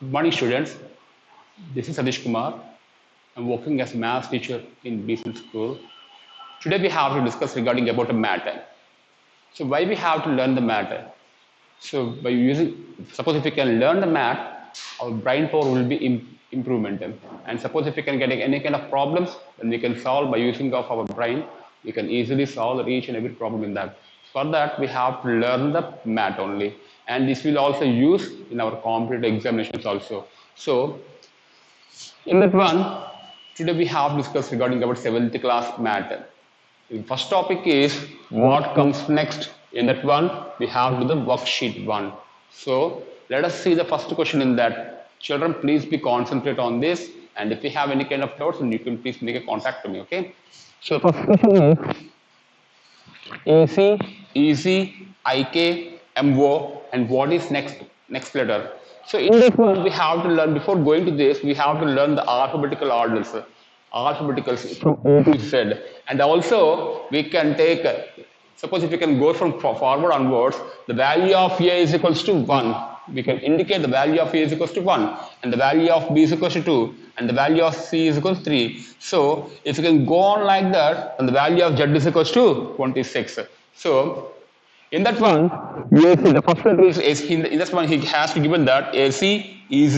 Good morning, students. This is Satish Kumar. I'm working as a math teacher in Decent School. Today we have to discuss regarding about a matter. So why we have to learn the matter? So by using, suppose if we can learn the math, our brain power will be improvement. And suppose if we can get any kind of problems, then we can solve by using of our brain. We can easily solve each and every problem in that. For that, we have to learn the math only. And this will also use in our competitive examinations also. So in that one, today we have discussed regarding about 7th class matter. The first topic is what comes next. In that one, we have to the worksheet one. So let us see the first question in that. Children, please be concentrate on this. And if you have any kind of doubts, then you can please make a contact to me. Okay. So first question is AC, EZ, IK, MO, and what is next letter. So in this one, we have to learn, before going to this, we have to learn the alphabetical orders, alphabeticals from A to Z. And also, we can take, suppose if we can go from forward onwards, the value of A is equals to 1. We can indicate the value of A is equals to 1, and the value of B is equals to 2, and the value of C is equals to 3. So, if you can go on like that, then the value of Z is equals to 26. So, in that one, you see the first letter is AC. In this one, he has to given that AC, EZ,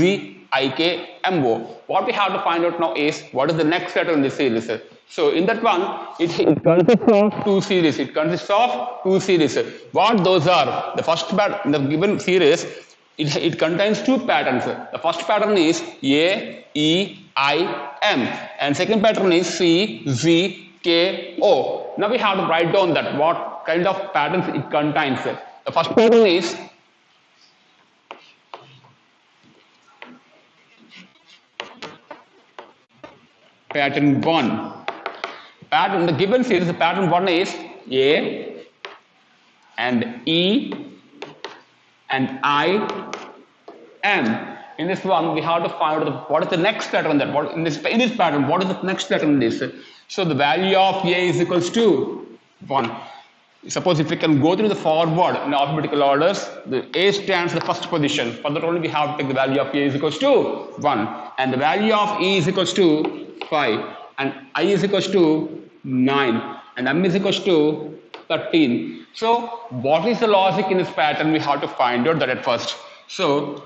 IK, MO. What we have to find out now is what is the next letter in this series. So in that one, it consists of two series. It consists of two series. What those are? The first part in the given series, it contains two patterns. The first pattern is A, E, I, M, and second pattern is C, Z, K, O. Now we have to write down that what kind of patterns it contains. The first pattern is pattern 1. Pattern, the given series, the pattern 1 is A and E and I, M. In this one, we have to find out what is the next letter in that. What in this pattern, what is the next letter in this? So the value of A is equals to 1. Suppose if we can go through the forward in alphabetical orders, the A stands the first position. For that only we have to take the value of A is equals to 1. And the value of E is equals to 5. And I is equals to 9. And M is equals to 13. So what is the logic in this pattern? We have to find out that at first. So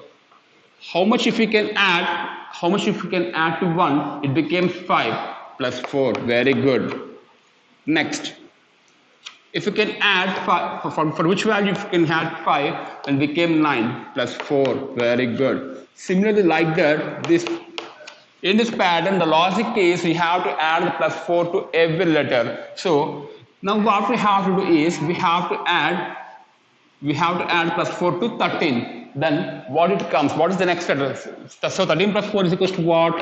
how much if we can add to 1? It becomes 5 plus 4. Very good. Next. If you can add 5, for which value if you can add 5, then became 9 plus 4. Very good. Similarly, like that, in this pattern, the logic is we have to add the plus 4 to every letter. So now what we have to do is we have to add plus 4 to 13. Then what it comes? What is the next letter? So 13 plus 4 is equals to what?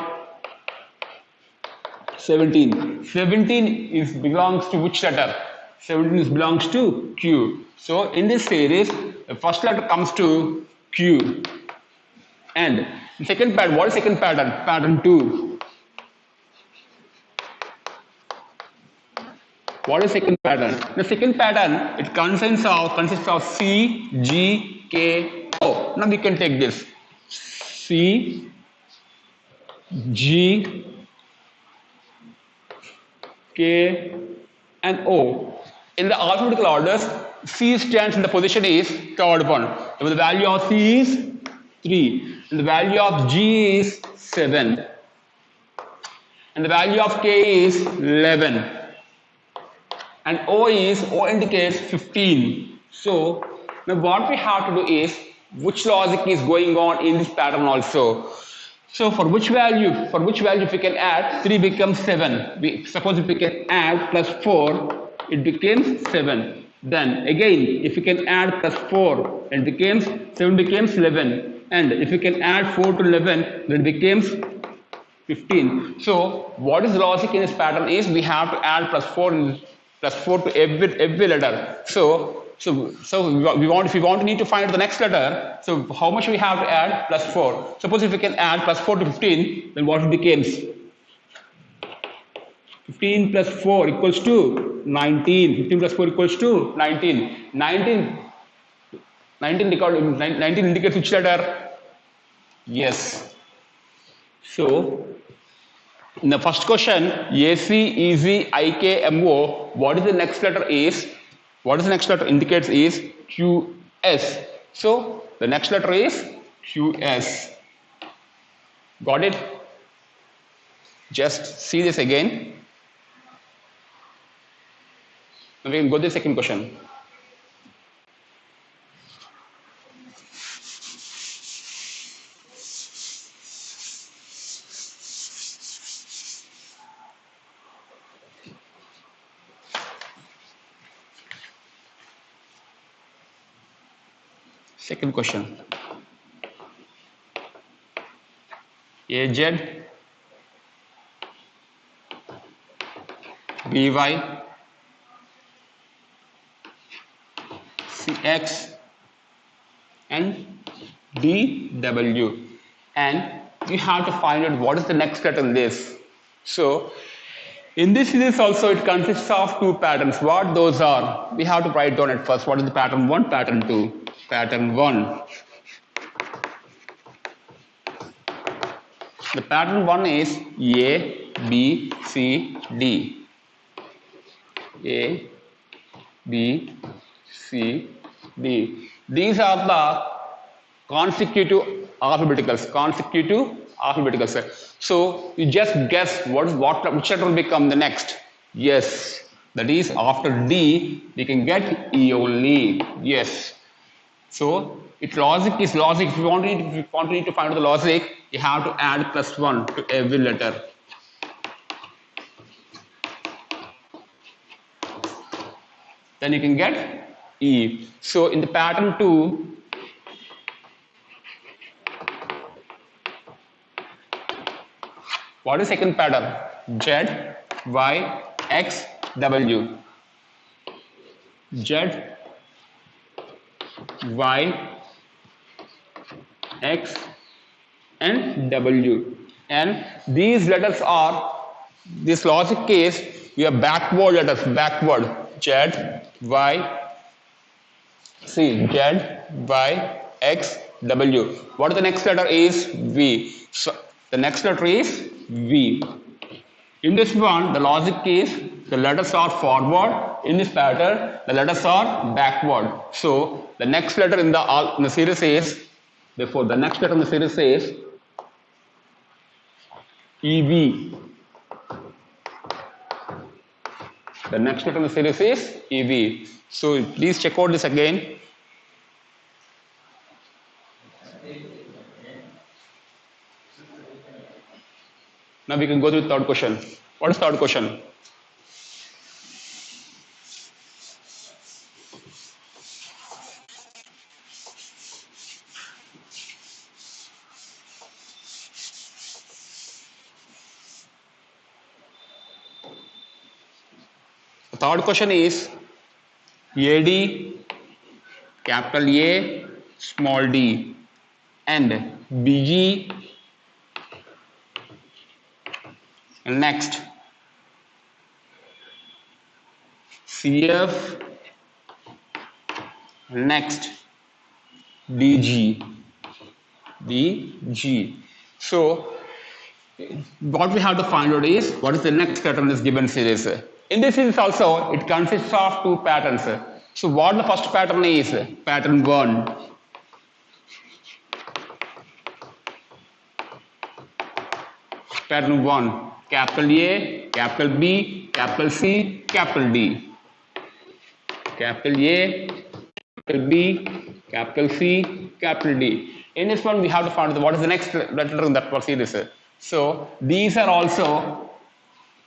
17. 17 belongs to which letter? 17 belongs to Q. So in this series, the first letter comes to Q. And the second pattern, what is second pattern? Pattern 2. What is second pattern? The second pattern, it consists of C, G, K, O. Now we can take this. C, G, K, and O. In the alphabetical orders, C stands in the position is third one. So the value of C is 3. And the value of G is 7. And the value of K is 11. And O indicates 15. So now what we have to do is, which logic is going on in this pattern also. So for which value if we can add, 3 becomes 7. Suppose if we can add plus 4, it becomes 7. Then again, if we can add plus 4, it becomes 7 becomes 11. And if we can add 4 to 11, then it becomes 15. So what is the logic in this pattern is we have to add plus 4 to every letter. So if we need to find the next letter, so how much we have to add? Plus 4. Suppose if we can add plus 4 to 15, then what it becomes? 15 plus 4 equals to 19. 15 plus 4 equals to 19. 19 indicates which letter? Yes. So in the first question, AC, EZ, IK, MO, what is the next letter is? What is the next letter indicates is QS. So the next letter is QS. Got it? Just see this again. Now we can go to the second question. Second question. AZ, BY, CX, and DW. And we have to find out what is the next letter in this. So in this series also it consists of two patterns. What those are? We have to write down at first. What is the pattern 1, pattern 2? Pattern 1. The pattern 1 is A, B, C, D. A, B, C, D. These are the consecutive alphabeticals. So you just guess which letter will become the next. Yes, that is after D we can get E only. Yes. So its logic is logic. If you want to find out the logic, you have to add +1 to every letter. Then you can get E. So in the pattern 2, what is second pattern? Z, Y, X, W. Z, Y, X, and W. And these letters are, this logic case, we have backward letters, backward. Z, Y, C, Z, Y, X, W. What the next letter is? V. So the next letter is V. In this one, the logic is the letters are forward. In this pattern, the letters are backward. So the next letter in the series is, therefore the next letter in the series is EV. The next letter in the series is EV. So please check out this again. Now we can go to the third question. What is the third question? The third question is AD, capital A, small d, and BG. And next, CF, next, DG. So what we have to find out is what is the next letter in this given series. In this series also, it consists of two patterns. So what the first pattern is? Pattern 1. Pattern 1. Capital A, capital B, capital C, capital D. Capital A, capital B, capital C, capital D. In this one, we have to find out what is the next letter in that series. So these are also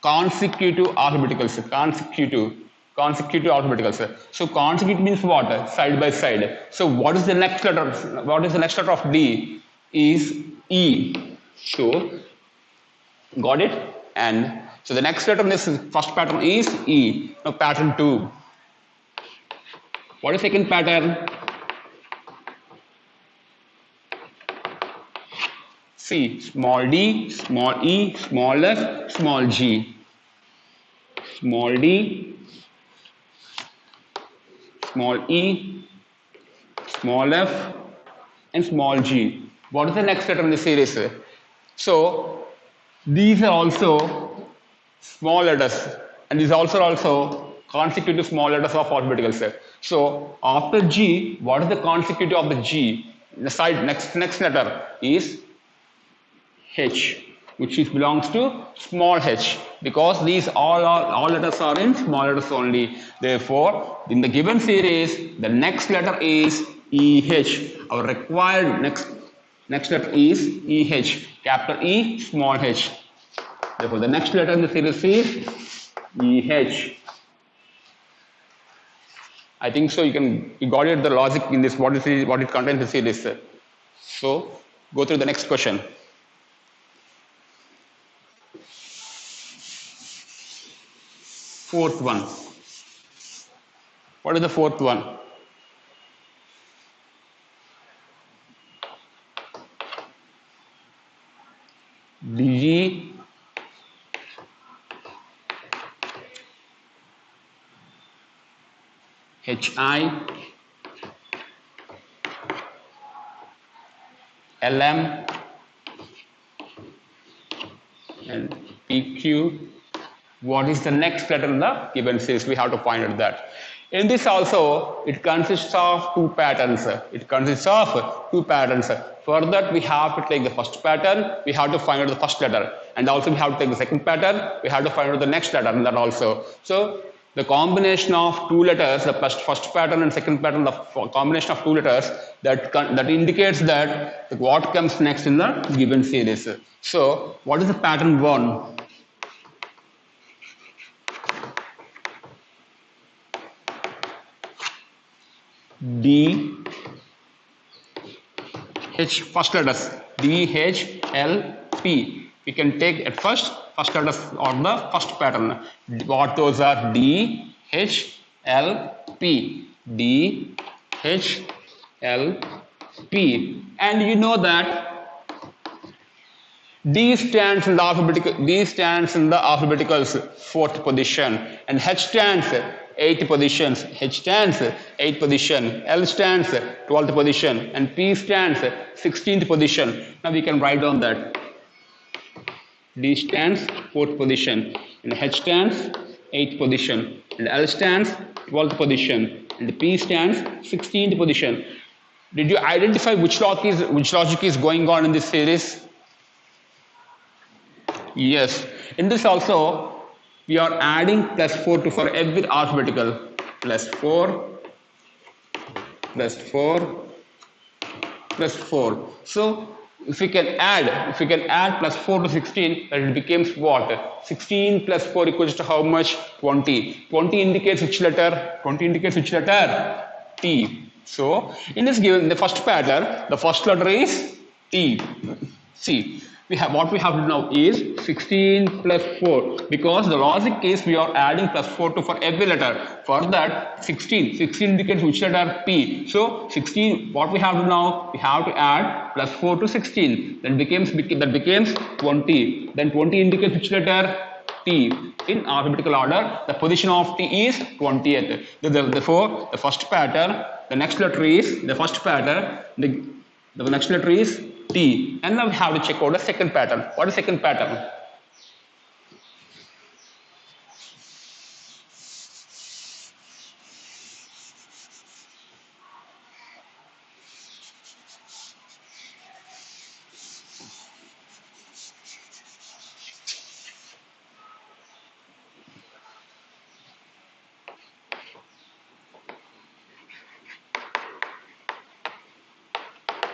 consecutive alphabeticals. Consecutive alphabeticals. So consecutive means what? Side by side. So what is the next letter? What is the next letter of D? Is E. So got it? And so the next letter in this first pattern is E. Now pattern 2. What is second pattern? C. Small d, small e, small f, small g. Small d, small e, small f, and small g. What is the next letter in the series? So these are also small letters, and these also consecutive small letters of alphabetical set. So after G, what is the consecutive of the G? The side next letter is H, which is belongs to small h, because these all letters are in small letters only. Therefore, in the given series, the next letter is EH. Our required next letter is EH, capital E, small h. Therefore, the next letter in the series is EH. I think so. You got it. The logic in this what it contains the series. So go through the next question. Fourth one. What is the fourth one? DG HI LM and PQ. What is the next letter in the given series? We have to find out that. In this also, it consists of two patterns. For that, we have to take the first pattern, we have to find out the first letter. And also we have to take the second pattern, we have to find out the next letter in that also. So the combination of two letters, the first pattern and second pattern, the combination of two letters, that indicates that what comes next in the given series. So what is the pattern 1? D H, first letters D H L P. We can take at first letters on the first pattern. What those are? D H L P. D H L P. And you know that D stands in the alphabetical fourth position, and H stands 8th position, H stands 8th position, L stands 12th position, and P stands 16th position. Now we can write down that D stands 4th position, and H stands 8th position, and L stands 12th position, and P stands 16th position. Did you identify which logic is going on in this series? Yes. In this also, we are adding +4 for every alphabetical. +4, +4, +4. So if we can add +4 to 16, then it becomes what? 16 + 4 equals to how much? 20. 20 indicates which letter? 20 indicates which letter? T. So in this given the first pattern, the first letter is T. See. What we have to know is 16 + 4, because the logic is we are adding +4 to for every letter. For that 16 indicates which letter? P. So 16, what we have to know? We have to add +4 to 16. That becomes 20. Then 20 indicates which letter? T. In alphabetical order, the position of T is 20th. Therefore, the first pattern, the next letter is the first pattern. The next letter is T. And now we have to check out the second pattern. What is the second pattern?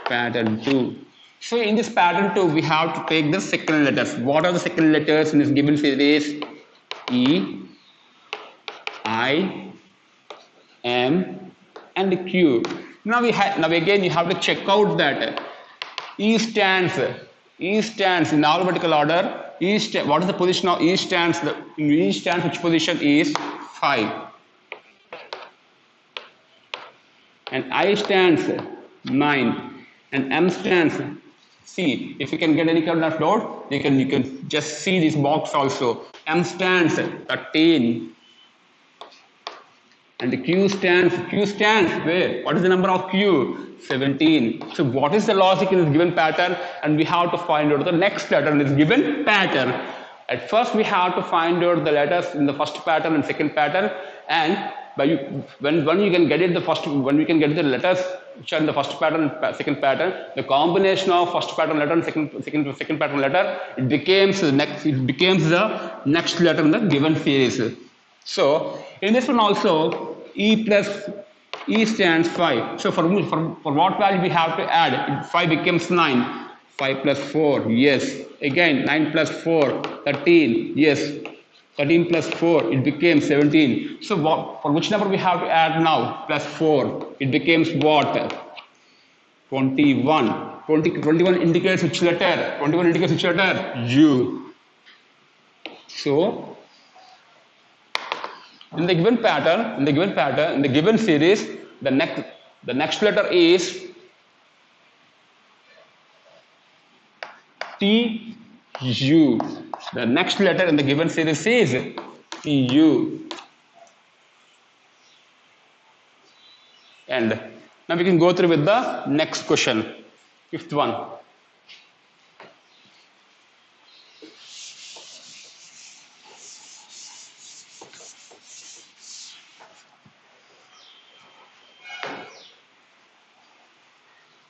Pattern 2. So in this pattern 2, we have to take the second letters. What are the second letters in this given series? E, I, M, and Q. Now again you have to check out that E stands in alphabetical order. What is the position of E stands? In E stands, which position is 5? And I stands 9. And M stands. See, if you can get any kind of doubt, you can just see this box also. M stands 13. And the Q stands where? What is the number of Q? 17. So what is the logic in this given pattern? And we have to find out the next letter in this given pattern. At first we have to find out the letters in the first pattern and second pattern, and when you can get it when we can get the letters which are in the first pattern and second pattern, the combination of first pattern letter and second pattern letter, it becomes the next letter in the given series. So in this one also, E stands 5. So for what value we have to add? 5 becomes 9. 5 plus 4, yes. Again 9 plus 4, 13, yes. 13 plus 4, it became 17. So for which number we have to add now? Plus 4. It becomes what? 21. 21 indicates which letter? 21 indicates which letter? U. So in the given pattern, in the given series, the next letter is T U. The next letter in the given series is T U. And now we can go through with the next question, fifth one.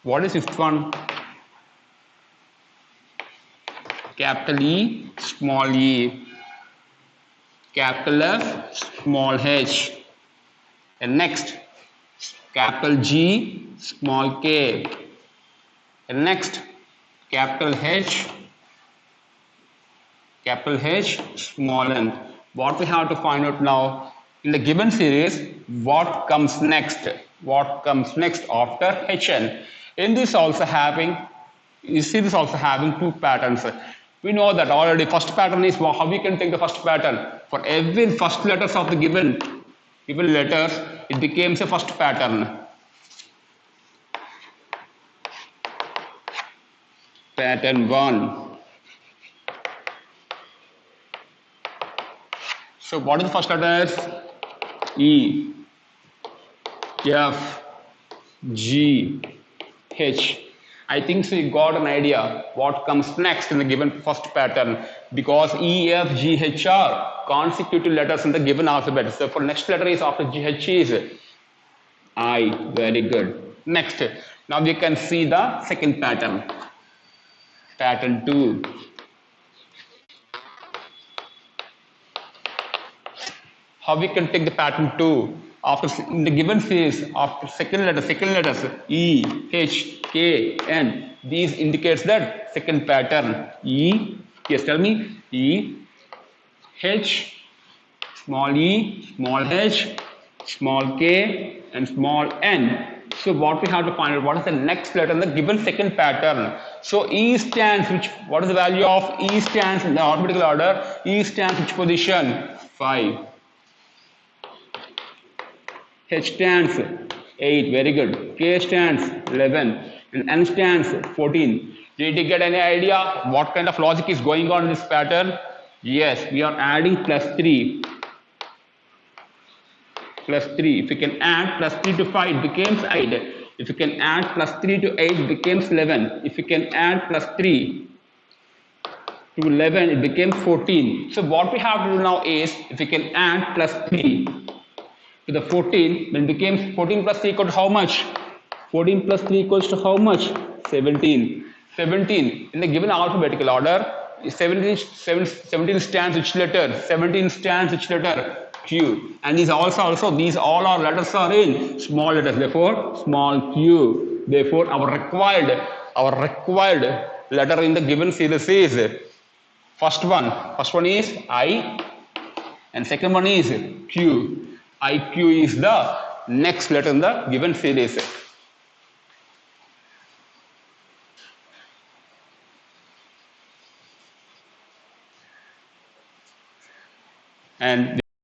What is fifth one? Capital E, small e, capital F, small h, and next capital G, small k, and next capital H, small n. What we have to find out now, in the given series, what comes next? What comes next after Hn? In this also having, you see this also having two patterns. We know that already. First pattern is how we can take the first pattern. For every first letters of the given letters, it becomes a first pattern. Pattern 1. So what is the first letters? E, F, G, H. I think so you got an idea what comes next in the given first pattern, because E, F, G, H are consecutive letters in the given alphabet. So for next letter is after G, H is I. Very good. Next, now we can see the second pattern. Pattern 2. How we can take the pattern 2? After in the given series, after second letters E, H, K, N, these indicates that second pattern. E, yes, tell me. E, H, small e, small h, small k, and small n. So what we have to find out, what is the next letter in the given second pattern? So E stands what is the value of E stands in the alphabetical order? E stands which position? 5. H stands 8, very good. K stands 11, and N stands 14. Did you get any idea what kind of logic is going on in this pattern? Yes, we are adding plus 3. Plus 3. If you can add plus 3 to 5, it becomes 8. If you can add plus 3 to 8, it becomes 11. If you can add plus 3 to 11, it becomes 14. So what we have to do now is, if we can add plus 3 to the 14, then it becomes 14 plus 3 equals to how much? 14 plus 3 equals to how much? 17. 17 in the given alphabetical order, 17 stands which letter? 17 stands which letter? Q. And these these all our letters are in small letters, therefore small q. Therefore our required letter in the given series is first one is I, and second one is Q. IQ is the next letter in the given series. And